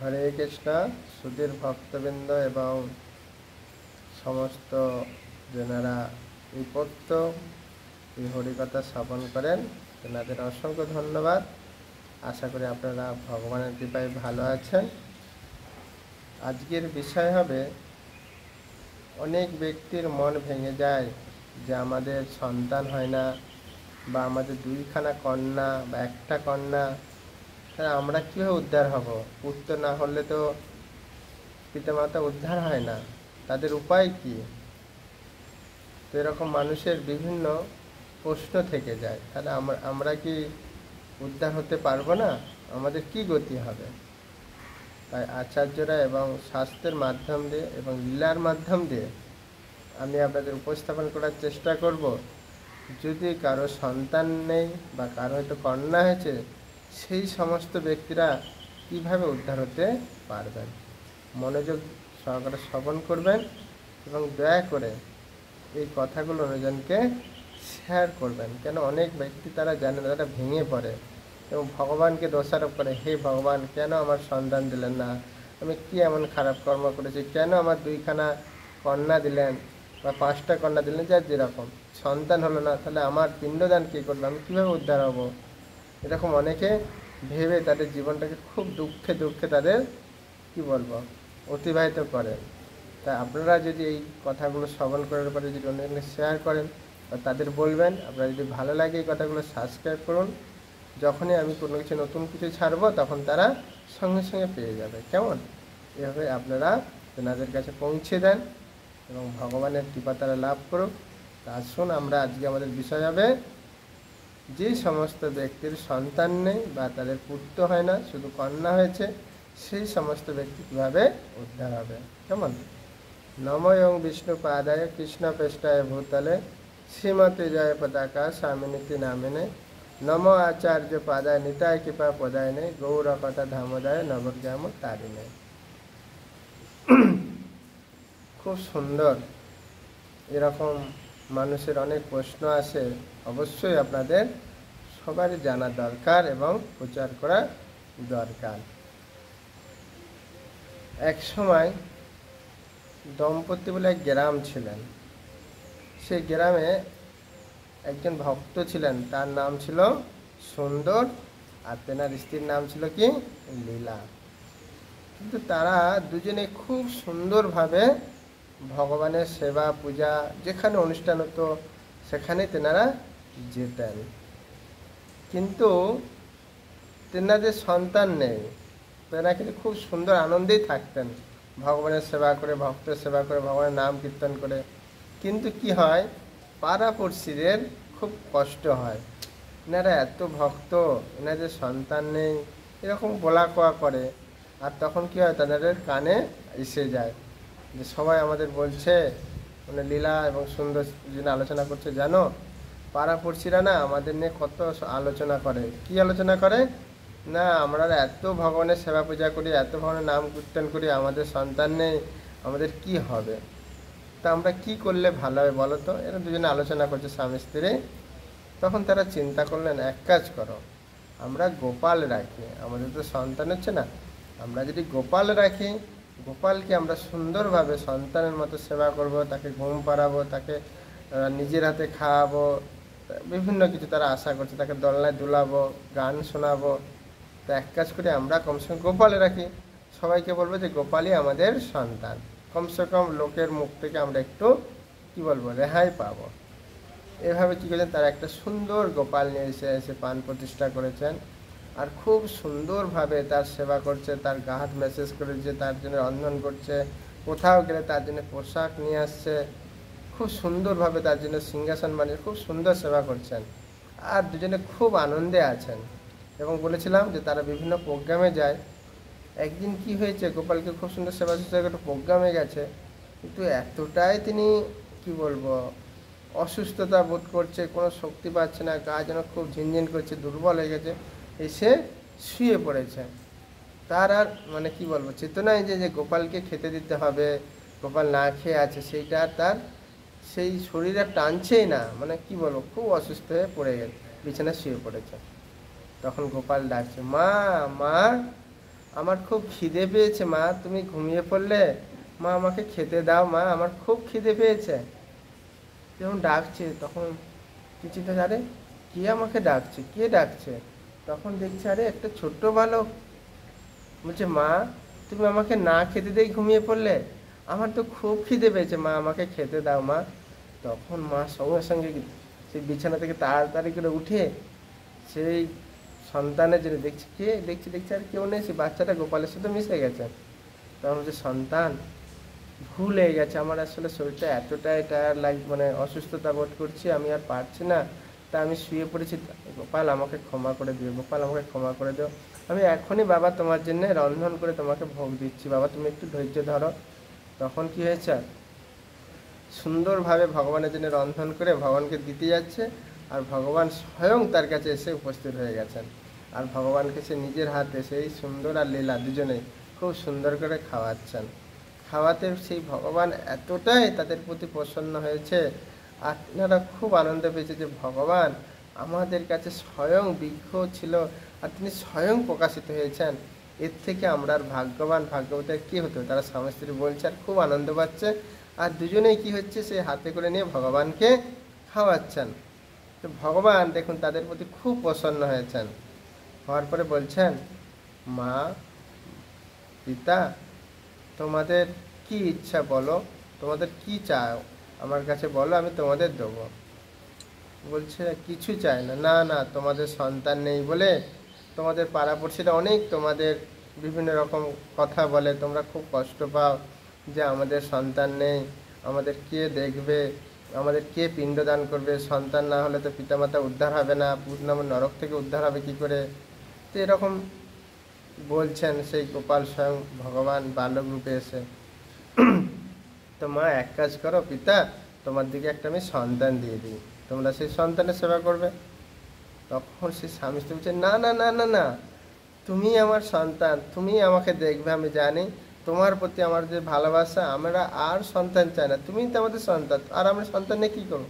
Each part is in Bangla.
হরে কৃষ্ণ। সুধীর ভক্তবৃন্দ এবং সমস্ত যেনারা এই এই হরিকথা শ্রবণ করেন তেনাদের অসংখ্য ধন্যবাদ। আশা করি আপনারা ভগবানের কৃপায় ভালো আছেন। আজকের বিষয় হবে, অনেক ব্যক্তির মন ভেঙে যায় যে আমাদের সন্তান হয় না, বা আমাদের দুইখানা কন্যা বা একটা কন্যা, তাহলে আমরা কীভাবে উদ্ধার হব? পুত্র না হলে তো পিতামাতা উদ্ধার হয় না, তাদের উপায় কি? তো এরকম মানুষের বিভিন্ন প্রশ্ন থেকে যায়। তাহলে আমরা কি উদ্ধার হতে পারবো না? আমাদের কি গতি হবে? তাই আচার্যরা এবং শাস্ত্রের মাধ্যম দিয়ে এবং লীলার মাধ্যম দিয়ে আমি আপনাদের উপস্থাপন করার চেষ্টা করব। যদি কারো সন্তান নেই বা কারো হয়তো কন্যা হয়েছে, সেই সমস্ত ব্যক্তিরা কিভাবে উদ্ধার হতে পারবেন, মনোযোগ সহকারে শ্রবণ করবেন এবং দয়া করে এই কথাগুলো অন্যজনকে শেয়ার করবেন। কেন অনেক ব্যক্তি তারা জানে না, তারা ভেঙে পড়ে এবং ভগবানকে দোষারোপ করে, হে ভগবান কেন আমার সন্তান দিলেন না, আমি কি এমন খারাপ কর্ম করেছি, কেন আমার দুইখানা কন্যা দিলেন বা পাঁচটা কন্যা দিলেন, যার যেরকম সন্তান হলো না, তাহলে আমার পিণ্ডদান কী করলো, আমি কীভাবে উদ্ধার হব? এরকম অনেকে ভেবে তাদের জীবনটাকে খুব দুঃখে দুঃখে তাদের অতিবাহিত করেন। তা আপনারা যদি এই কথাগুলো শ্রবণ করার পরে যদি অন্যজনকে শেয়ার করেন বা তাদের বলবেন, আপনারা যদি ভালো লাগে এই কথাগুলো সাবস্ক্রাইব করুন। যখনই আমি কোনো কিছু নতুন কিছু ছাড়বো তখন তারা সঙ্গে সঙ্গে পেয়ে যাবে। কেমন? এভাবে আপনারা তেনাদের কাছে পৌঁছে দেন এবং ভগবানের কৃপা তারা লাভ করুক। তা আসুন, আমরা আজকে আমাদের বিষয় হবে, যে সমস্ত ব্যক্তির সন্তান নেই বা তাদের পুত্র হয় না, শুধু কন্যা হয়েছে, সেই সমস্ত ব্যক্তি কীভাবে উদ্ধার হবে। কেমন? নময়ং বিষ্ণু পাদায় কৃষ্ণ পেষ্টায় ভূতলে শ্রীমতী জয় পতাকা স্বামিনীতি নামিনে নম আচার্য পাদায় নিতায় কৃপা পদায় নেই গৌরকথা ধামোদয় নবগ্রাম তারিণে। খুব সুন্দর। এরকম মানুষের অনেক প্রশ্ন আসে, অবশ্যই আপনাদের সবারই জানা দরকার এবং প্রচার করা দরকার। এক সময় দম্পতি বলে এক গ্রাম ছিলেন। সেই গ্রামে একজন ভক্ত ছিলেন, তার নাম ছিল সুন্দর, আর তেনার স্ত্রীর নাম ছিল কি? লীলা। কিন্তু তারা দুজনে খুব সুন্দরভাবে ভগবানের সেবা পূজা, যেখানে অনুষ্ঠান হতো সেখানে তেনারা যেতেন। কিন্তু তেনাদের সন্তান নেই। তেনারা কিন্তু খুব সুন্দর আনন্দেই থাকতেন, ভগবানের সেবা করে, ভক্তের সেবা করে, ভগবানের নাম কীর্তন করে। কিন্তু কি হয়, পাড়াপড়শিদের খুব কষ্ট হয়, এনারা এত ভক্ত, এনাদের সন্তান নেই, এরকম বলা কোয়া করে। আর তখন কি হয়, তাদের কানে এসে যায় যে সবাই আমাদের বলছে, মানে লীলা এবং সুন্দর যিনি আলোচনা করছে, জানো পাড়াপড়শিরা না আমাদের নিয়ে কত আলোচনা করে। কি আলোচনা করে না, আমরা এত ভগবানের সেবা পূজা করি, এত ভগবানের নাম কীর্তন করি, আমাদের সন্তান নেই, আমাদের কি হবে? তা আমরা কি করলে ভালো হবে বলো তো? এরা দুজনে আলোচনা করছে স্বামী স্ত্রী। তখন তারা চিন্তা করলেন, এক কাজ করো, আমরা গোপাল রাখি, আমাদের তো সন্তান হচ্ছে না, আমরা যদি গোপাল রাখি, গোপালকে আমরা সুন্দরভাবে সন্তানের মতো সেবা করব, তাকে ঘুম পাড়াবো, তাকে নিজের হাতে খাওয়াবো, বিভিন্ন কিছু তারা আশা করছে, তাকে দোলনায় দুলাবো, গান শোনাবো। তো এক কাজ করে আমরা কমসে কম গোপালে রাখি, সবাইকে বলবো যে গোপালই আমাদের সন্তান, কমসে কম লোকের মুখ থেকে আমরা একটু রেহাই পাবো। এভাবে কী করেছেন, তারা একটা সুন্দর গোপাল নিয়ে এসে পান প্রতিষ্ঠা করেছেন, আর খুব সুন্দরভাবে তার সেবা করছে, তার গা হাত ম্যাসেজ করেছে, তার জন্য রন্ধন করছে, কোথাও গেলে তার জন্য পোশাক নিয়ে আসছে, খুব সুন্দরভাবে তার জন্য সিংহাসন বানিয়ে খুব সুন্দর সেবা করছেন। আর দুজনে খুব আনন্দে আছেন। এবং বলেছিলাম যে তারা বিভিন্ন প্রোগ্রামে যায়। একদিন কি হয়েছে, গোপালকে খুব সুন্দর সেবা শুশ্রূষা করে প্রোগ্রামে গেছে, কিন্তু এতটাই তিনি অসুস্থতা বোধ করছে, কোনো শক্তি পাচ্ছে না, গা যেন খুব ঝিনঝিন করছে, দুর্বল হয়ে গেছে, এসে শুয়ে পড়েছে। তার আর চেতনায় যে গোপালকে খেতে দিতে হবে, গোপাল না খেয়ে আছে, সেইটা তার সেই শরীরে টানছেই না, খুব অসুস্থ হয়ে পড়ে গেছে, বিছানায় শুয়ে পড়েছে। তখন গোপাল ডাকছে, মা মা। আমার খুব খিদে পেয়েছে মা, তুমি ঘুমিয়ে পড়লে? মা আমাকে খেতে দাও মা, আমার খুব খিদে পেয়েছে। যখন ডাকছে তখন কিছুতে, আরে কে আমাকে ডাকছে, কে ডাকছে? তখন দেখছে আরে একটা ছোট্ট বালক। বলছে মা, তুমি আমাকে না খেতে দিয়ে ঘুমিয়ে পড়লে? আমার তো খুব খিদে পেয়েছে মা, আমাকে খেতে দাও মা। তখন মা সঙ্গে সঙ্গে সেই বিছানা থেকে তাড়াতাড়ি করে উঠে সেই সন্তানের জন্য দেখছি, কে দেখছি দেখছি আর কেউ নেই, সেই বাচ্চাটা গোপালের সাথে মিশে গেছে। তখন হচ্ছে সন্তান, ভুল হয়ে গেছে, আমার আসলে শরীরটা এতটাই টায়ার মানে অসুস্থতা বোধ করছি, আমি আর পারছি না, তা আমি শুয়ে পড়েছি। গোপাল আমাকে ক্ষমা করে দিও, গোপাল আমাকে ক্ষমা করে দিও, আমি এখনই বাবা তোমার জন্য রন্ধন করে তোমাকে ভোগ দিচ্ছি, বাবা তুমি একটু ধৈর্য ধরো। তখন কি হয়েছে, সুন্দরভাবে ভগবানের জন্য রন্ধন করে ভগবানকে দিতে যাচ্ছে, আর ভগবান স্বয়ং তার কাছে এসে উপস্থিত হয়ে গেছেন। আর ভগবানকে সে নিজের হাতে সেই সুন্দর আর লীলা দুজনেই খুব সুন্দর করে খাওয়াচ্ছেন। খাওয়াতে সেই ভগবান এতটাই তাদের প্রতি প্রসন্ন হয়েছে, আর তেনারা খুব আনন্দ পেয়েছে যে ভগবান আমাদের কাছে স্বয়ং বিজ্ঞ ছিল, আর তিনি স্বয়ং প্রকাশিত হয়েছেন। এর থেকে আমরা আর ভাগ্যবান ভাগ্যবতীর কী হতো, তারা স্বামী স্ত্রী বলছে আর খুব আনন্দ পাচ্ছে। আর দুজনেই কি হচ্ছে, সে হাতে করে নিয়ে ভগবানকে খাওয়াচ্ছেন। তো ভগবান দেখুন তাদের প্রতি খুব প্রসন্ন হয়েছেন। হওয়ার পরে বলছেন, মা, পিতা, তোমাদের কি ইচ্ছা বলো, তোমাদের কি চাও আমার কাছে বলো, আমি তোমাদের দেবো। বলছে কিছু চাই না, না না, তোমাদের সন্তান নেই বলে তোমাদের পাড়াপড়শিরা অনেক তোমাদের বিভিন্ন রকম কথা বলে, তোমরা খুব কষ্ট পাও যে আমাদের সন্তান নেই, আমাদের কে দেখবে, আমাদের কে পিণ্ডদান করবে, সন্তান না হলে তো পিতামাতা উদ্ধার হবে না, পূর্ণাম নরক থেকে উদ্ধার হবে কি করে। তো এরকম বলছেন সেই গোপাল স্বয়ং ভগবান বালক রূপে এসে। তো মা এক কাজ করো পিতা, তোমার দিকে একটা আমি সন্তান দিয়ে দিই, তোমরা সেই সন্তানের সেবা করবে। তখন সে স্বামী স্ত্রী বলছে, না না না না না, তুমি আমার সন্তান, তুমি আমাকে দেখবে, আমি জানি তোমার প্রতি আমার যে ভালোবাসা, আমরা আর সন্তান চাই না, তুমিই তো আমাদের সন্তান, আর আমরা সন্তান নিয়ে কী করবো?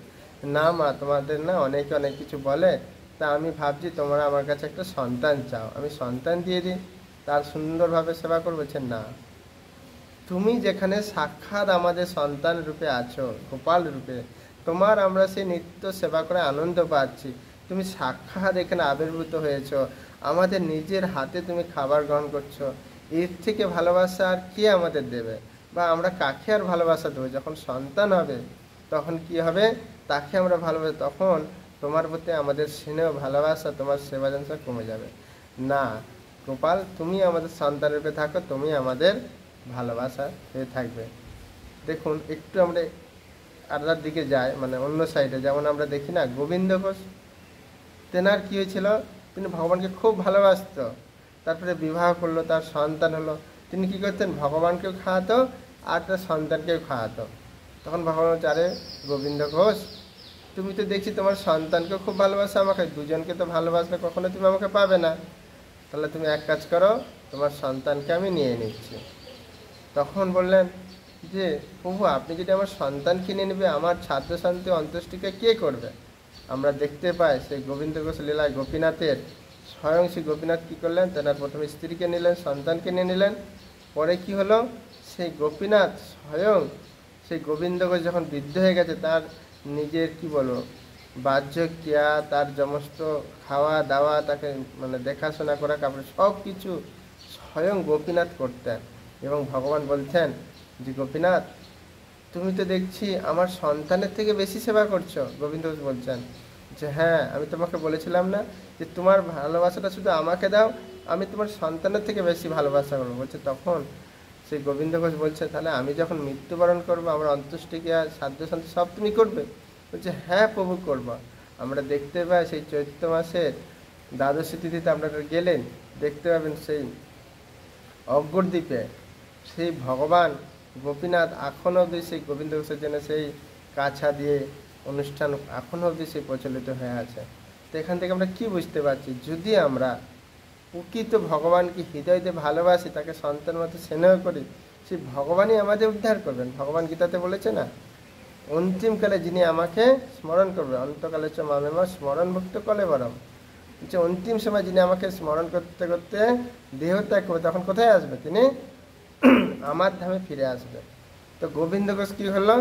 না মা, তোমাদের না অনেকে অনেক কিছু বলে, তা আমি ভাবছি তোমরা আমার কাছে একটা সন্তান চাও, আমি সন্তান দিয়ে দিই, তার সুন্দরভাবে সেবা করবেছে। না, তুমি যেখানে সাক্ষাৎ আমাদের সন্তান রূপে আছো, গোপাল রূপে, তোমার আমরা সেই নিত্য সেবা করে আনন্দ পাচ্ছি, তুমি সাক্ষাৎ এখানে আবির্ভূত হয়েছো, আমাদের নিজের হাতে তুমি খাবার গ্রহণ করছো, এর থেকে ভালোবাসা আর কে আমাদের দেবে, বা আমরা কাকে আর ভালোবাসা দেবো? যখন সন্তান হবে তখন কি হবে, তাকে আমরা ভালোবাসি, তখন তোমার প্রতি আমাদের স্নেহ ভালোবাসা, তোমার সেবা যন্ত্রণা কমে যাবে। না গোপাল, তুমি আমাদের সন্তান রূপে থাকো, তুমি আমাদের ভালোবাসা হয়ে থাকবে। দেখুন একটু আমরা আলাদার দিকে যাই, মানে অন্য সাইডে, যেমন আমরা দেখি না গোবিন্দ ঘোষ, তেনার কী হয়েছিল, তিনি ভগবানকে খুব ভালোবাসত, তারপরে বিবাহ করলো, তার সন্তান হলো, তিনি কী করতেন, ভগবানকেও খাওয়াতো আর তার সন্তানকেও খাওয়াতো। তখন ভগবান বলছে, আরে গোবিন্দ ঘোষ, তুমি তো দেখছি তোমার সন্তানকেও খুব ভালোবাসো, আমাকে দুজনকে তো ভালোবাসলে কখনো তুমি আমাকে পাবে না, তাহলে তুমি এক কাজ করো, তোমার সন্তানকে আমি নিয়ে নিচ্ছি। তখন বললেন যে প্রভু, আপনি যদি আমার সন্তান কিনে নেবে, আমার ছাত্র শান্তি অন্ত্যেষ্টিকে কে করবে? আমরা দেখতে পাই সেই গোবিন্দ ঘোষ লীলায় গোপীনাথের, স্বয়ং শ্রী গোপীনাথ কী করলেন, তেনার প্রথমে স্ত্রীকে নিলেন, সন্তানকে নিয়ে নিলেন, পরে কি হলো, সেই গোপীনাথ স্বয়ং সেই গোবিন্দ ঘোষ যখন বৃদ্ধ হয়ে গেছে, তার নিজের কি বলবো বাহ্য ক্রিয়া, তার সমস্ত খাওয়া দাওয়া, তাকে মানে দেখাশোনা করা, কাপড় সব কিছু স্বয়ং গোপীনাথ করতেন। এবং ভগবান বলছেন যে গোপীনাথ, তুমি তো দেখছি আমার সন্তানের থেকে বেশি সেবা করছো। গোবিন্দ বলছেন যে হ্যাঁ, আমি তোমাকে বলেছিলাম না যে তোমার ভালোবাসাটা শুধু আমাকে দাও, আমি তোমার সন্তানের থেকে বেশি ভালোবাসা করবো। বলছে তখন সেই গোবিন্দ ঘোষ বলছে, তাহলে আমি যখন মৃত্যুবরণ করবো, আমার অন্ত্যেষ্টিক্রিয়া সাধ্য শান্তি সব তুমি করবে? বলছে হ্যাঁ প্রভু, করবো। আমরা দেখতে পাই সেই চৈত্র মাসের দ্বাদশী তিথিতে আপনারা গেলেন, দেখতে পাবেন সেই অগ্রদ্বীপে সেই ভগবান গোপীনাথ এখনও অবধি সেই গোবিন্দ ঘোষের জন্য সেই কাছা দিয়ে অনুষ্ঠান এখনও অবধি সেই প্রচলিত হয়ে আছে। তো এখান থেকে আমরা কি বুঝতে পারছি, যদি আমরা প্রকৃত ভগবানকে হৃদয়তে ভালোবাসি, তাকে সন্তান মতো স্নেহ করি, সেই ভগবানই আমাদের উদ্ধার করবেন। ভগবান গীতাতে বলেছে না, অন্তিমকালে যিনি আমাকে স্মরণ করবে, অন্তকালে চ মামেমা স্মরণ ভক্ত কলে বরম। যে অন্তিম সময় যিনি আমাকে স্মরণ করতে করতে দেহ ত্যাগ করবে, তখন কোথায় আসবে? তিনি আমার ধামে ফিরে আসবে। তো গোবিন্দ ঘোষ কী হলো,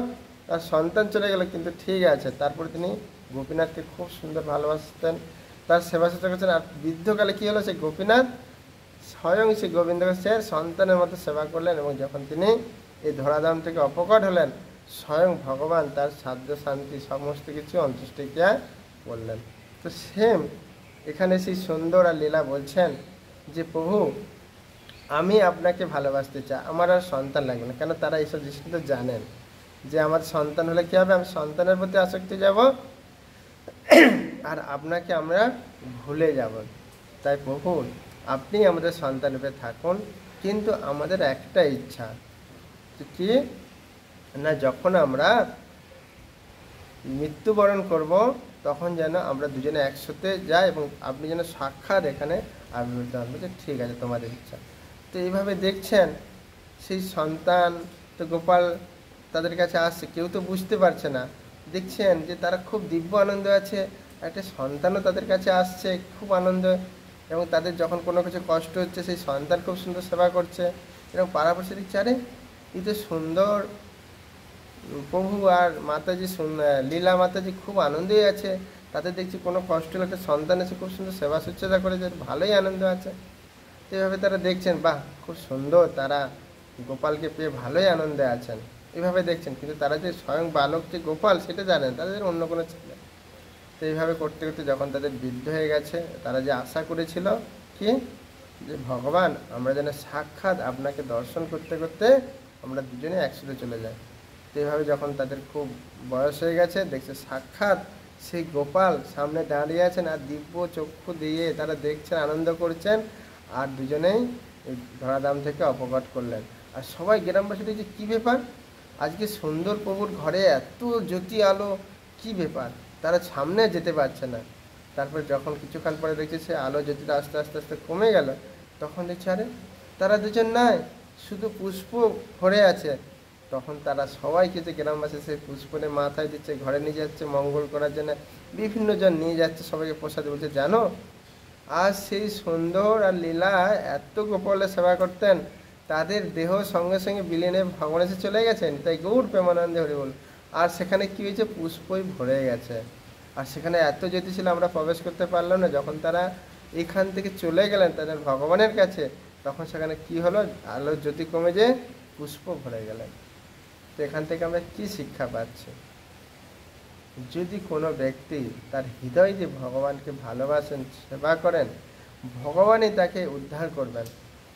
তার সন্তান চলে গেল, কিন্তু ঠিক আছে, তারপরে তিনি গোপীনাথকে খুব সুন্দর ভালোবাসতেন, তার সেবা শুশ্রূষা করছেন। আর বৃদ্ধকালে কী হলো, সেই গোপীনাথ স্বয়ং সেই গোবিন্দ ঘোষের সন্তানের মতো সেবা করলেন, এবং যখন তিনি এই ধরাধাম থেকে অপকট হলেন, স্বয়ং ভগবান তার সাধ্য শান্তি সমস্ত কিছু অন্ত্যেষ্টিক্রিয়া করলেন। তো সেম এখানে সেই সুন্দর আর লীলা বলছেন যে প্রভু আমি আপনাকে ভালোবাসতে চাই, আমার আর সন্তান লাগবে না। কেন? তারা এইসব দৃষ্টিতে জানেন যে আমার সন্তান হলে কী হবে, আমি সন্তানের প্রতি আসক্তি যাব, আর আপনাকে আমরা ভুলে যাব। তাই প্রভু আপনি আমাদের সন্তান রূপে থাকুন, কিন্তু আমাদের একটা ইচ্ছা কি না, যখন আমরা মৃত্যুবরণ করব তখন যেন আমরা দুজনে একসাথে যাই, এবং আপনি যেন সাক্ষাৎ এখানে আবির্ভূত হন। বলছে ঠিক আছে, তোমাদের ইচ্ছা। তো এইভাবে দেখছেন সেই সন্তান তো গোপাল তাদের কাছে আসছে, কেউ তো বুঝতে পারছে না, দেখছেন যে তারা খুব দিব্য আনন্দ আছে, একটা সন্তানও তাদের কাছে আসছে খুব আনন্দ, এবং তাদের যখন কোনো কিছু কষ্ট হচ্ছে সেই সন্তান খুব সুন্দর সেবা করছে, এবং পাড়াপড়শি দিচ্ছে আরে এই তো সুন্দর প্রভু আর মাতাজি লীলা মাতাজি খুব আনন্দেই আছে, তাদের দেখছি কোনো কষ্ট হলে একটা সন্তান আছে খুব সুন্দর সেবা শুশ্রূষা করেছে, ভালোই আনন্দ আছে। এভাবে তারা দেখছেন বাহ খুব সুন্দর, তারা গোপালকে পেয়ে ভালোই আনন্দে আছেন, এভাবে দেখছেন। কিন্তু তারা যে স্বয়ং বালক যে গোপাল সেটা জানেন, তাদের অন্য কোনো ছেলে। তো এইভাবে করতে করতে যখন তাদের বৃদ্ধ হয়ে গেছে, তারা যে আশা করেছিল কি যে ভগবান আমরা যেন সাক্ষাৎ আপনাকে দর্শন করতে করতে আমরা দুজনে একসাথে চলে যাই। তো এইভাবে যখন তাদের খুব বয়স হয়ে গেছে, দেখছে সাক্ষাৎ সেই গোপাল সামনে দাঁড়িয়ে আছেন, আর দিব্য চক্ষু দিয়ে তারা দেখছেন, আনন্দ করছেন, আর দুজনেই এই ধরাধাম থেকে অপঘাত করলেন। আর সবাই গ্রামবাসী দেখছে কী ব্যাপার, আজকে সুন্দর প্রভুর ঘরে এত জ্যোতি আলো, কি ব্যাপার, তারা সামনে যেতে পারছে না। তারপর যখন কিছুক্ষণ পরে দেখছে সে আলো জ্যোতিটা আস্তে আস্তে আস্তে কমে গেল, তখন দেখছে আরে তারা দুজন নাই, শুধু পুষ্প ভরে আছে। তখন তারা সবাইকে যে গ্রামবাসী সেই পুষ্প নিয়ে মাথায় দিচ্ছে, ঘরে নিয়ে যাচ্ছে মঙ্গল করার জন্য, বিভিন্ন জন নিয়ে যাচ্ছে সবাইকে প্রসাদ। বলছে জানো আর সেই সুন্দর আর লীলা এত গোপালের সেবা করতেন, তাদের দেহ সঙ্গে সঙ্গে বিলীনে ভগবান এসে চলে গেছেন, তাই গৌর প্রেমানন্দে হরি বল। আর সেখানে কি হয়েছে, পুষ্পই ভরে গেছে, আর সেখানে এত জ্যোতি ছিল আমরা প্রবেশ করতে পারলাম না। যখন তারা এখান থেকে চলে গেলেন তাদের ভগবানের কাছে, তখন সেখানে কি হলো, আলোর জ্যোতি কমে যে পুষ্প ভরে গেলেন। তো এখান থেকে আমরা কি শিক্ষা পাচ্ছি, যদি কোনো ব্যক্তি তার হৃদয় দিয়ে ভগবানকে ভালোবাসেন, সেবা করেন, ভগবানই তাকে উদ্ধার করবেন।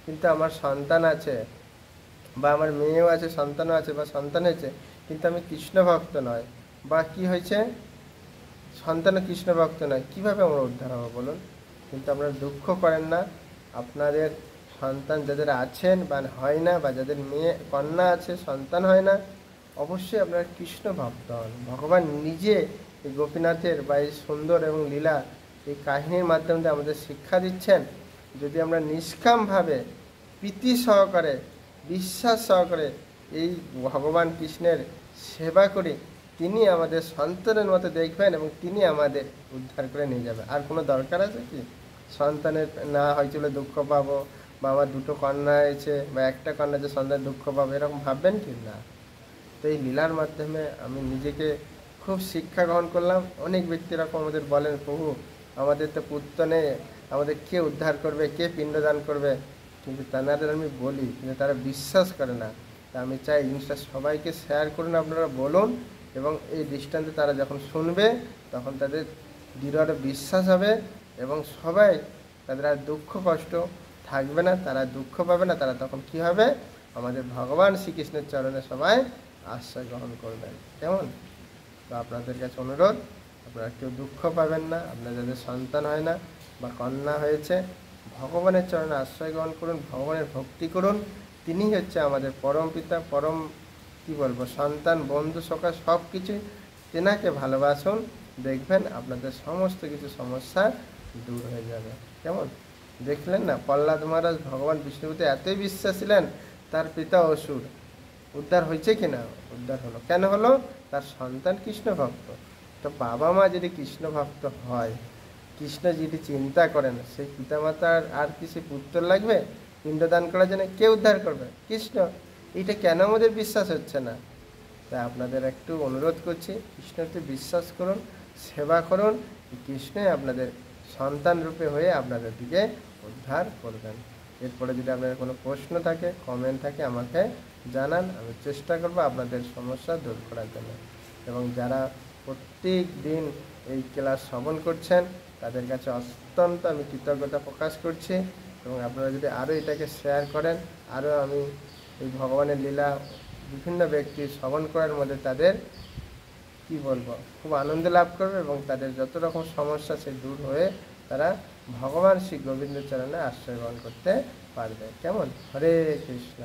কিন্তু আমার সন্তান আছে বা আমার মেয়েও আছে, সন্তানও আছে বা সন্তান হয়েছে, কিন্তু আমি কৃষ্ণ ভক্ত নয়, বা কি হয়েছে সন্তানও কৃষ্ণ ভক্ত নয়, কীভাবে আমরা উদ্ধার হবো বলুন? কিন্তু আপনারা দুঃখ করেন না, আপনাদের সন্তান যাদের আছেন বা হয় না, বা যাদের মেয়ে কন্যা আছে সন্তান হয় না, অবশ্যই আপনারা কৃষ্ণ ভক্ত হন। ভগবান নিজে এই গোপীনাথের বা এই সুন্দর এবং লীলা এই কাহিনীর মাধ্যমে আমাদের শিক্ষা দিচ্ছেন, যদি আমরা নিষ্কামভাবে প্রীতি সহকারে বিশ্বাস সহকারে এই ভগবান কৃষ্ণের সেবা করি, তিনি আমাদের সন্তানের মতো দেখবেন এবং তিনি আমাদের উদ্ধার করে নিয়ে যাবে। আর কোনো দরকার আছে কি সন্তানের না হয়েছিল দুঃখ পাবো, বা আমার দুটো কন্যা হয়েছে বা একটা কন্যা যে সন্তান দুঃখ পাবো, এরকম ভাববেন কি না? তো এই লীলার মাধ্যমে আমি নিজেকে খুব শিক্ষা গ্রহণ করলাম। অনেক ব্যক্তি এরকম আমাদের বলেন প্রভু আমাদের তো পুত্র নেই, আমাদের কে উদ্ধার করবে, কে পিণ্ডদান করবে, কিন্তু তাদের আমি বলি কিন্তু তারা বিশ্বাস করে না। তা আমি চাই জিনিসটা সবাইকে শেয়ার করুন, আপনারা বলুন, এবং এই দৃষ্টান্তে তারা যখন শুনবে তখন তাদের দৃঢ় বিশ্বাস হবে, এবং সবাই তাদের আর দুঃখ কষ্ট থাকবে না, তারা দুঃখ পাবে না, তারা তখন কি হবে, আমাদের ভগবান শ্রীকৃষ্ণের চরণে সবাই আশ্রয় গ্রহণ করবেন। কেমন? তো আপনাদের কাছে অনুরোধ, আপনারা কেউ দুঃখ পাবেন না, আপনার যাদের সন্তান হয় না বা কন্যা হয়েছে, ভগবানের চরণে আশ্রয় গ্রহণ করুন, ভগবানের ভক্তি করুন। তিনি হচ্ছে আমাদের পরম পিতা, পরম কি বলবো সন্তান, বন্ধু সখা সব কিছুই। তেনাকে ভালোবাসুন, দেখবেন আপনাদের সমস্ত কিছু সমস্যা দূর হয়ে যাবে। কেমন? দেখলেন না প্রহ্লাদ মহারাজ ভগবান বিষ্ণুপতি এতই বিশ্বাস ছিলেন, তার পিতা অসুর উদ্ধার হয়েছে কিনা? উদ্ধার হলো। কেন হলো? তার সন্তান কৃষ্ণ ভক্ত। তো বাবা মা যদি কৃষ্ণ ভক্ত হয়, কৃষ্ণ যেটি চিন্তা করেন, সেই পিতামাতার আর কি সে পুত্র লাগবে পিণ্ডদান করার জন্য? কে উদ্ধার করবে? কৃষ্ণ। এটা কেন আমাদের বিশ্বাস হচ্ছে না? তাই আপনাদের একটু অনুরোধ করছি, কৃষ্ণকে বিশ্বাস করুন, সেবা করুন। কৃষ্ণই আপনাদের সন্তান রূপে হয়ে আপনাদের দিকে উদ্ধার করবেন। এরপরে যদি আপনাদের কোনো প্রশ্ন থাকে, কমেন্ট থাকে, আমাকে জানান। আমি চেষ্টা করব আপনাদের সমস্যা দূর করার জন্য। এবং যারা প্রত্যেক দিন এই ক্লাস শ্রবণ করছেন, তাদের কাছে অত্যন্ত আমি কৃতজ্ঞতা প্রকাশ করছি। এবং আপনারা যদি আরও এটাকে শেয়ার করেন, আরও আমি এই ভগবানের লীলা বিভিন্ন ব্যক্তি শ্রবণ করার মধ্যে তাদের কি বলবো, খুব আনন্দ লাভ করবে এবং তাদের যত রকম সমস্যা সে দূর হয়ে তারা ভগবান শ্রী গোবিন্দ চরণে আশ্রয় গ্রহণ করতে পারবে। কেমন? হরে কৃষ্ণ।